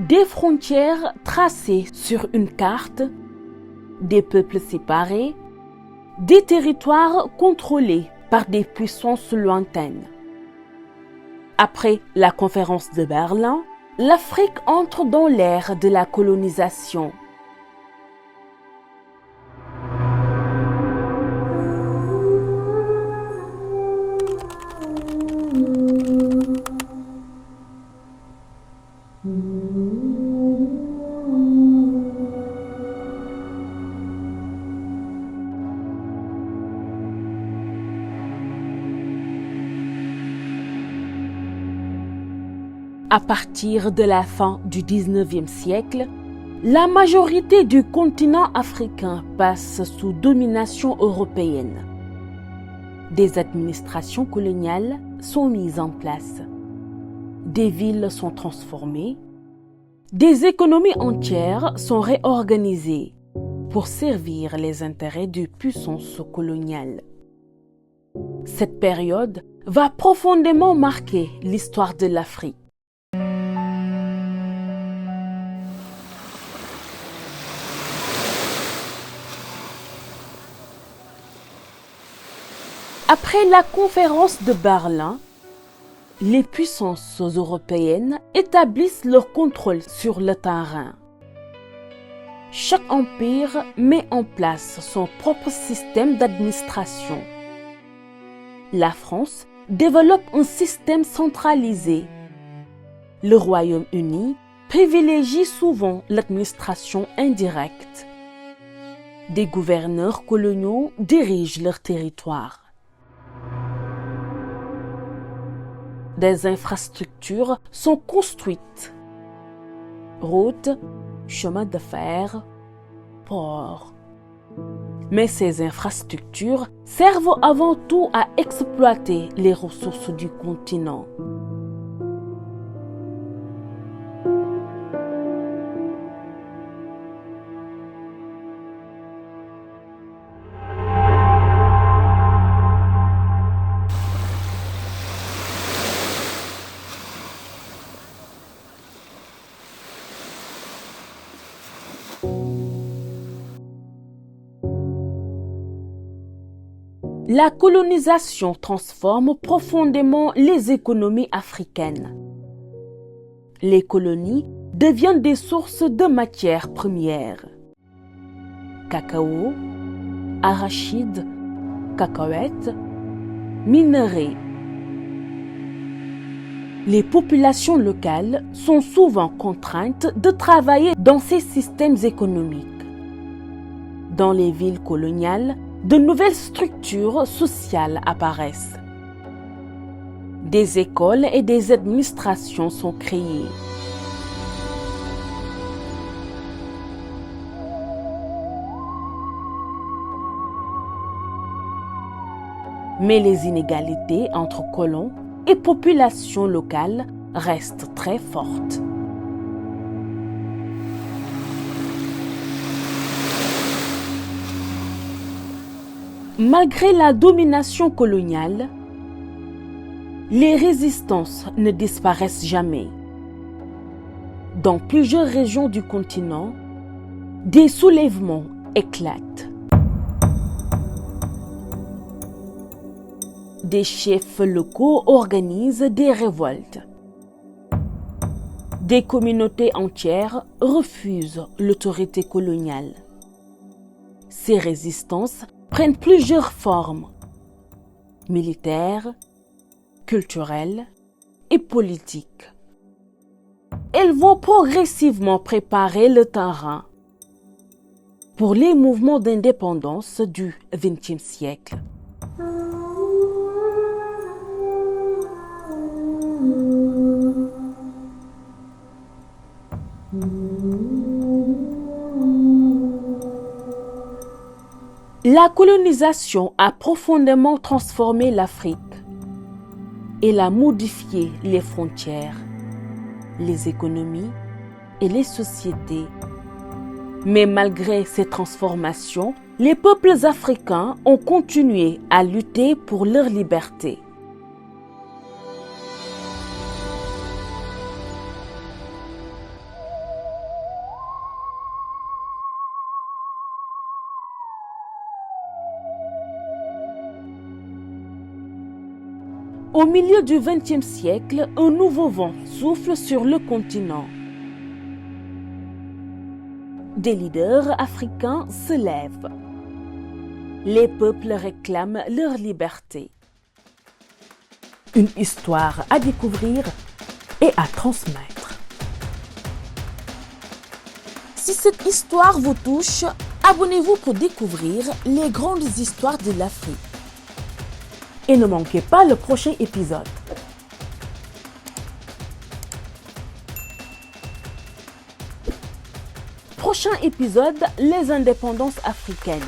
Des frontières tracées sur une carte, des peuples séparés, des territoires contrôlés par des puissances lointaines. Après la conférence de Berlin, l'Afrique entre dans l'ère de la colonisation. À partir de la fin du XIXe siècle, la majorité du continent africain passe sous domination européenne. Des administrations coloniales sont mises en place. Des villes sont transformées. Des économies entières sont réorganisées pour servir les intérêts des puissances coloniales. Cette période va profondément marquer l'histoire de l'Afrique. Après la conférence de Berlin, les puissances européennes établissent leur contrôle sur le terrain. Chaque empire met en place son propre système d'administration. La France développe un système centralisé. Le Royaume-Uni privilégie souvent l'administration indirecte. Des gouverneurs coloniaux dirigent leur territoire. Des infrastructures sont construites. Routes, chemins de fer, ports. Mais ces infrastructures servent avant tout à exploiter les ressources du continent. La colonisation transforme profondément les économies africaines. Les colonies deviennent des sources de matières premières. Cacao, arachides, cacahuètes, minerais. Les populations locales sont souvent contraintes de travailler dans ces systèmes économiques. Dans les villes coloniales, de nouvelles structures sociales apparaissent. Des écoles et des administrations sont créées. Mais les inégalités entre colons et populations locales restent très fortes. Malgré la domination coloniale, les résistances ne disparaissent jamais. Dans plusieurs régions du continent, des soulèvements éclatent. Des chefs locaux organisent des révoltes. Des communautés entières refusent l'autorité coloniale. Ces résistances prennent plusieurs formes, militaires, culturelles et politiques. Elles vont progressivement préparer le terrain pour les mouvements d'indépendance du XXe siècle. La colonisation a profondément transformé l'Afrique. Elle a modifié les frontières, les économies et les sociétés. Mais malgré ces transformations, les peuples africains ont continué à lutter pour leur liberté. Au milieu du XXe siècle, un nouveau vent souffle sur le continent. Des leaders africains se lèvent. Les peuples réclament leur liberté. Une histoire à découvrir et à transmettre. Si cette histoire vous touche, abonnez-vous pour découvrir les grandes histoires de l'Afrique. Et ne manquez pas le prochain épisode. Prochain épisode, les indépendances africaines.